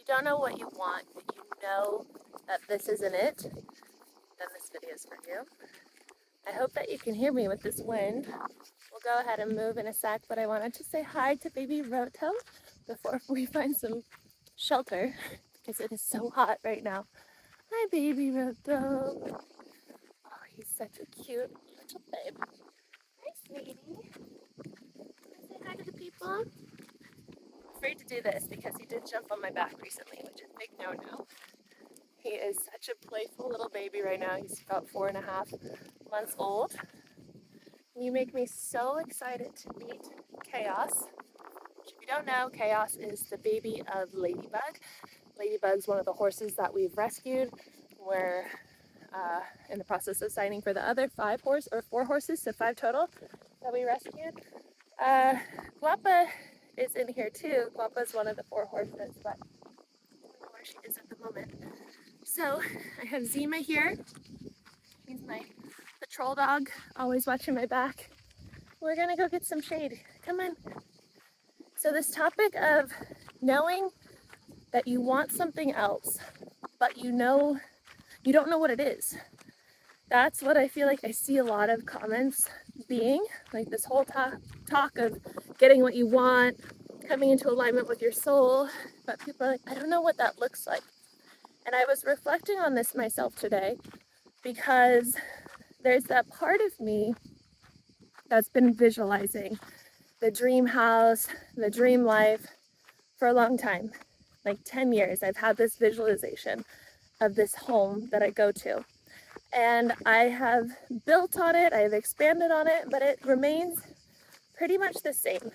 don't know what you want, but you know that this isn't it, then this video is for you. I hope that you can hear me with this wind. We'll go ahead and move in a sec, but I wanted to say hi to baby Roto before we find some shelter because it is so hot right now. Hi, baby Roto. Oh, he's such a cute little babe. Hi, sweetie. Say hi to the people. I'm afraid to do this because he did jump on my back recently, which is a big no-no. He is such a playful little baby right now. He's about 4.5 months old. You make me so excited to meet Chaos. If you don't know, Chaos is the baby of Ladybug. Ladybug's one of the horses that we've rescued. We're in the process of signing for the other 4 horses, so 5 total that we rescued. Guapa is in here too. Guapa is one of the 4 horses, but I don't know where she is at the moment. So I have Zima here. He's my patrol dog, always watching my back. We're gonna go get some shade. Come on. So this topic of knowing that you want something else, but you don't know what it is. That's what I feel like I see a lot of comments being, like this whole talk of getting what you want, coming into alignment with your soul, but people are like, I don't know what that looks like. And I was reflecting on this myself today because there's that part of me that's been visualizing the dream house, the dream life for a long time. Like 10 years, I've had this visualization of this home that I go to. And I have built on it, I've expanded on it, but it remains pretty much the same.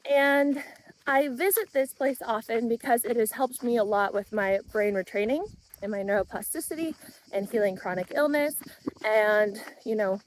And I visit this place often because it has helped me a lot with my brain retraining and my neuroplasticity and healing chronic illness and,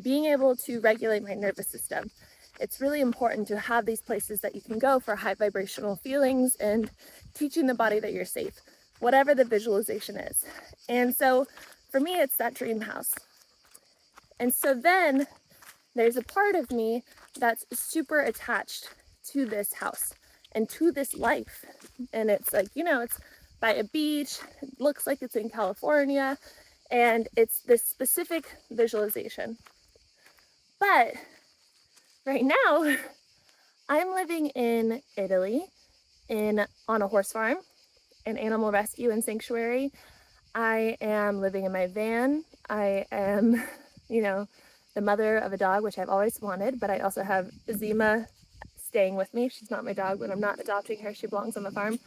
being able to regulate my nervous system. It's really important to have these places that you can go for high vibrational feelings and teaching the body that you're safe, whatever the visualization is. And so for me, it's that dream house. And so then there's a part of me that's super attached to this house and to this life. And it's like, it's by a beach, it looks like it's in California, and it's this specific visualization. But right now, I'm living in Italy on a horse farm, an animal rescue and sanctuary. I am living in my van. I am, the mother of a dog, which I've always wanted, but I also have Zima staying with me. She's not my dog, but I'm not adopting her. She belongs on the farm.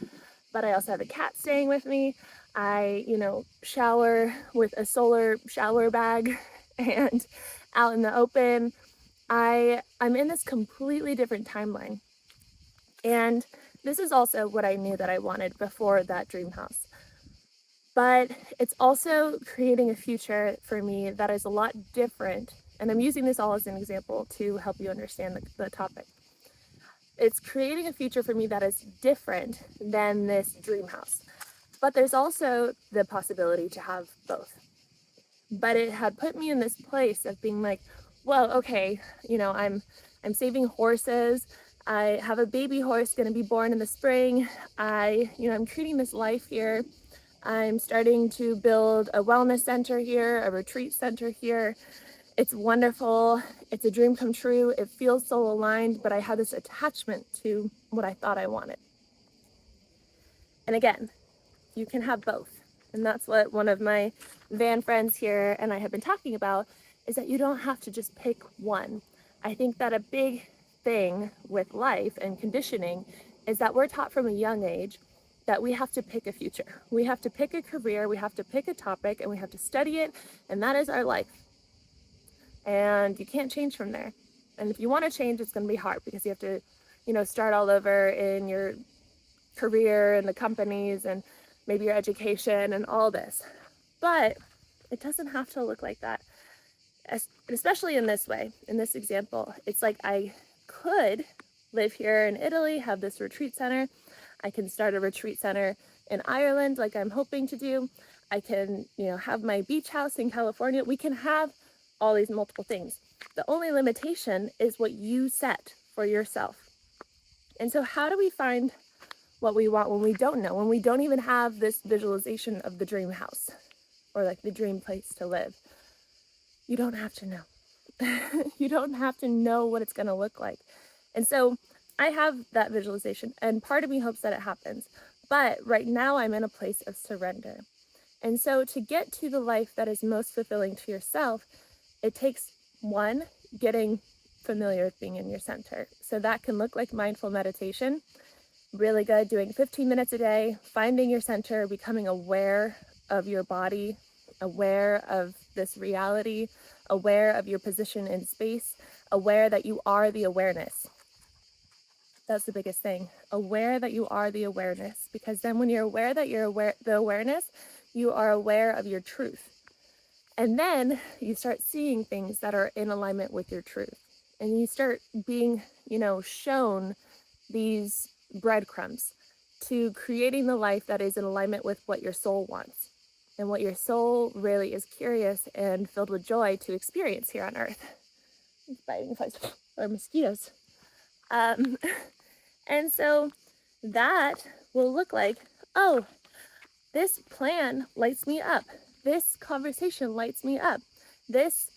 But I also have a cat staying with me. I, shower with a solar shower bag and out in the open. I'm in this completely different timeline. And this is also what I knew that I wanted before that dream house. But it's also creating a future for me that is a lot different. And I'm using this all as an example to help you understand the topic. It's creating a future for me that is different than this dream house. But there's also the possibility to have both. But it had put me in this place of being like, well, okay, I'm saving horses. I have a baby horse going to be born in the spring. I'm creating this life here. I'm starting to build a wellness center here, a retreat center here. It's wonderful. It's a dream come true. It feels so aligned, but I had this attachment to what I thought I wanted. And again, you can have both. And that's what one of my van friends here and I have been talking about, is that you don't have to just pick one. I think that a big thing with life and conditioning is that we're taught from a young age that we have to pick a future. We have to pick a career, we have to pick a topic, and we have to study it, and that is our life. And you can't change from there. And if you want to change, it's going to be hard because you have to, start all over in your career and the companies and maybe your education and all this. But it doesn't have to look like that. Especially in this way, in this example, it's like I could live here in Italy, have this retreat center. I can start a retreat center in Ireland like I'm hoping to do. I can, have my beach house in California. We can have all these multiple things. The only limitation is what you set for yourself. And so how do we find what we want when we don't know, when we don't even have this visualization of the dream house or like the dream place to live. You don't have to know. You don't have to know what it's going to look like. And so I have that visualization, and part of me hopes that it happens. But right now I'm in a place of surrender. And so to get to the life that is most fulfilling to yourself, it takes one, getting familiar with being in your center. So that can look like mindful meditation. Really good, doing 15 minutes a day, finding your center, becoming aware of your body, aware of this reality, aware of your position in space, aware that you are the awareness. That's the biggest thing. Aware that you are the awareness, because then when you're aware that you're aware, the awareness, you are aware of your truth. And then you start seeing things that are in alignment with your truth. And you start being, shown these breadcrumbs to creating the life that is in alignment with what your soul wants and what your soul really is curious and filled with joy to experience here on earth. Biting flies or mosquitoes. And so that will look like, oh, this plan lights me up. This conversation lights me up. This,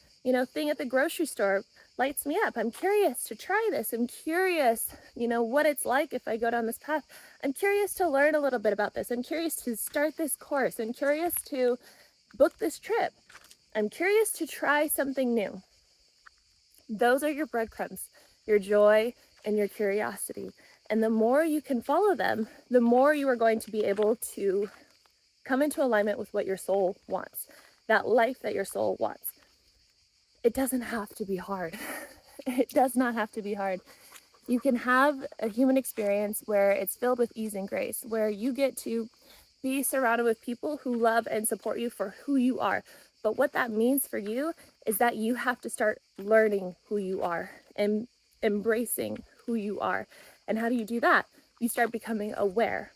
thing at the grocery store lights me up. I'm curious to try this. I'm curious, what it's like if I go down this path. I'm curious to learn a little bit about this. I'm curious to start this course. I'm curious to book this trip. I'm curious to try something new. Those are your breadcrumbs, your joy and your curiosity. And the more you can follow them, the more you are going to be able to come into alignment with what your soul wants, that life that your soul wants. It doesn't have to be hard. It does not have to be hard. You can have a human experience where it's filled with ease and grace, where you get to be surrounded with people who love and support you for who you are. But what that means for you is that you have to start learning who you are and embracing who you are. And how do you do that? You start becoming aware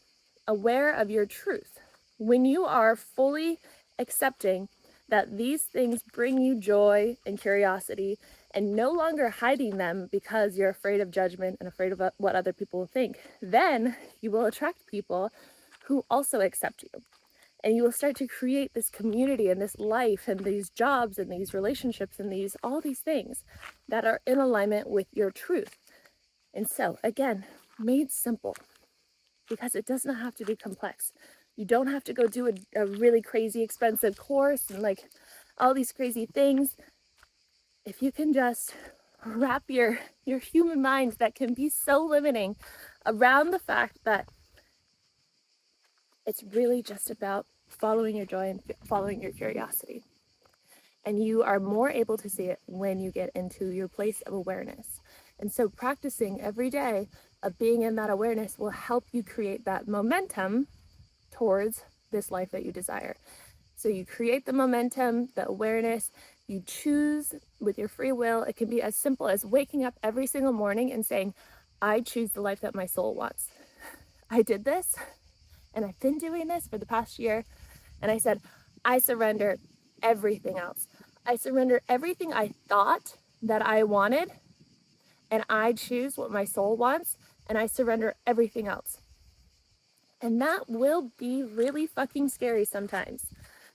of your truth. When you are fully accepting that these things bring you joy and curiosity and no longer hiding them because you're afraid of judgment and afraid of what other people will think, then you will attract people who also accept you. And you will start to create this community and this life and these jobs and these relationships and all these things that are in alignment with your truth. And so, again, made simple, because it does not have to be complex. You don't have to go do a really crazy expensive course and like all these crazy things. If you can just wrap your human mind that can be so limiting around the fact that it's really just about following your joy and following your curiosity. And you are more able to see it when you get into your place of awareness. And so practicing every day of being in that awareness will help you create that momentum towards this life that you desire. So you create the momentum, the awareness, you choose with your free will. It can be as simple as waking up every single morning and saying, I choose the life that my soul wants. I did this, and I've been doing this for the past year. And I said, I surrender everything else. I surrender everything I thought that I wanted, and I choose what my soul wants, and I surrender everything else. And that will be really fucking scary sometimes,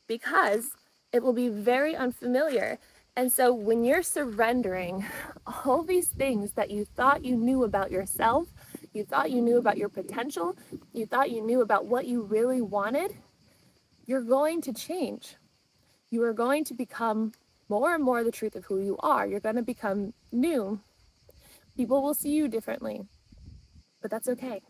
because it will be very unfamiliar. And so when you're surrendering all these things that you thought you knew about yourself, you thought you knew about your potential, you thought you knew about what you really wanted, you're going to change. You are going to become more and more the truth of who you are. You're going to become new. People will see you differently, but that's okay.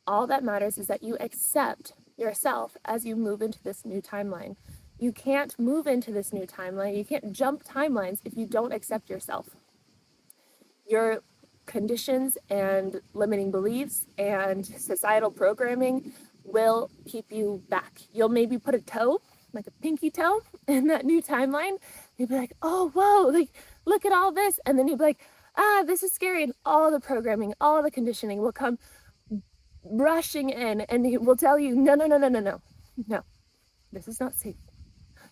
All that matters is that you accept yourself as you move into this new timeline. You can't move into this new timeline. You can't jump timelines if you don't accept yourself. Your conditions and limiting beliefs and societal programming will keep you back. You'll maybe put a toe, like a pinky toe, in that new timeline. You'll be like, oh, whoa, like, look at all this. And then you'll be like, this is scary. And all the programming, all the conditioning will come rushing in, and it will tell you, no, this is not safe.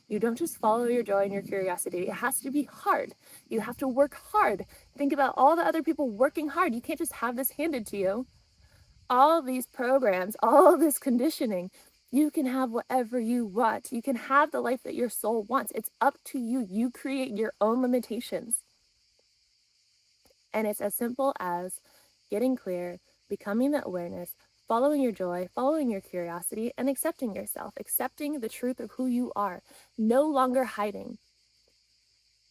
You don't just follow your joy and your curiosity. It has to be hard. You have to work hard. Think about all the other people working hard. You can't just have this handed to you. all these programs, all this conditioning. You can have whatever you want. You can have the life that your soul wants. It's up to you. You create your own limitations. And it's as simple as getting clear, becoming the awareness, following your joy, following your curiosity, and accepting yourself, accepting the truth of who you are, no longer hiding.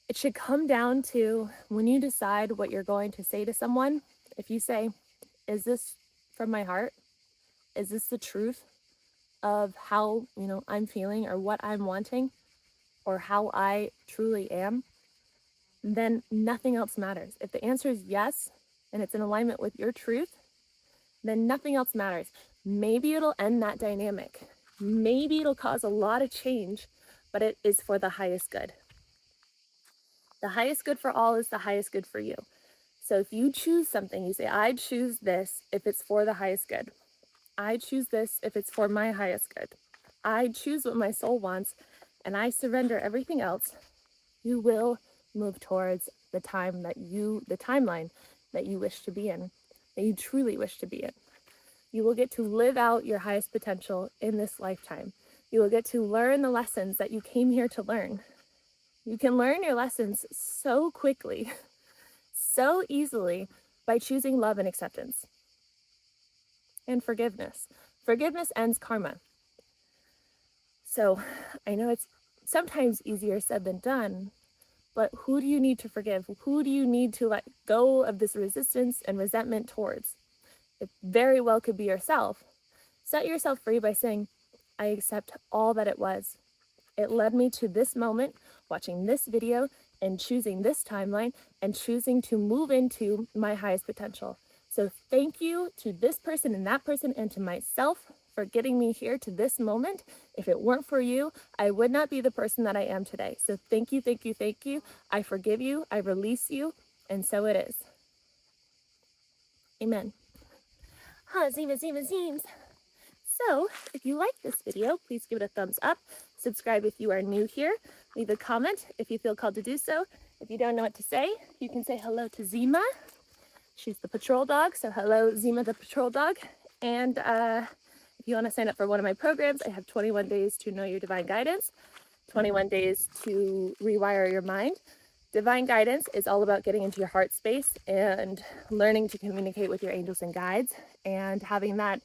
It should come down to when you decide what you're going to say to someone. If you say, is this from my heart? Is this the truth of how, I'm feeling or what I'm wanting or how I truly am? Then nothing else matters. If the answer is yes, and it's in alignment with your truth, then nothing else matters. Maybe it'll end that dynamic. Maybe it'll cause a lot of change, but it is for the highest good. The highest good for all is the highest good for you. So if you choose something, you say, I choose this if it's for the highest good. I choose this if it's for my highest good. I choose what my soul wants, and I surrender everything else. You will move towards the timeline that you wish to be in, that you truly wish to be in. You will get to live out your highest potential in this lifetime. You will get to learn the lessons that you came here to learn. You can learn your lessons so quickly, so easily by choosing love and acceptance. And forgiveness. Forgiveness ends karma. So I know it's sometimes easier said than done, but who do you need to forgive? Who do you need to let go of this resistance and resentment towards? It very well could be yourself. Set yourself free by saying, I accept all that it was. It led me to this moment, watching this video and choosing this timeline and choosing to move into my highest potential. So thank you to this person and to myself for getting me here to this moment. If it weren't for you, I would not be the person that I am today. So thank you, thank you, thank you. I forgive you, I release you, and so it is. Amen. Zeems. So if you like this video, please give it a thumbs up. Subscribe if you are new here. Leave a comment if you feel called to do so. If you don't know what to say, you can say hello to Zima. She's the patrol dog, so hello, Zima the patrol dog. And if you want to sign up for one of my programs, I have 21 days to know your divine guidance, 21 days to rewire your mind. Divine guidance is all about getting into your heart space and learning to communicate with your angels and guides and having that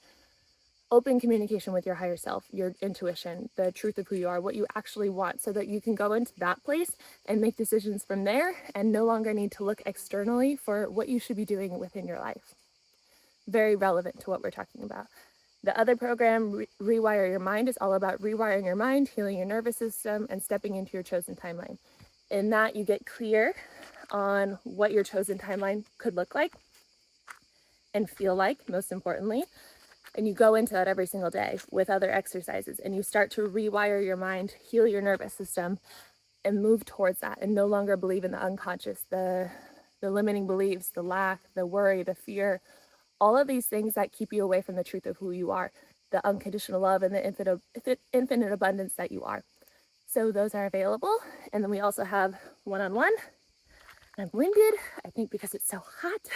open communication with your higher self, your intuition, the truth of who you are, what you actually want, so that you can go into that place and make decisions from there and no longer need to look externally for what you should be doing within your life. Very relevant to what we're talking about. The other program, Rewire Your Mind, is all about rewiring your mind, healing your nervous system, and stepping into your chosen timeline. In that, you get clear on what your chosen timeline could look like and feel like, most importantly. And you go into that every single day with other exercises, and you start to rewire your mind, heal your nervous system, and move towards that, and no longer believe in the unconscious, the limiting beliefs, the lack, the worry, the fear, all of these things that keep you away from the truth of who you are, the unconditional love and the infinite abundance that you are. So those are available. And then we also have one-on-one. I'm winded, I think because it's so hot.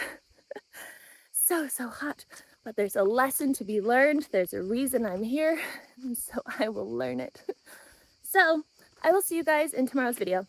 So hot. But there's a lesson to be learned. There's a reason I'm here. And so I will learn it. So I will see you guys in tomorrow's video.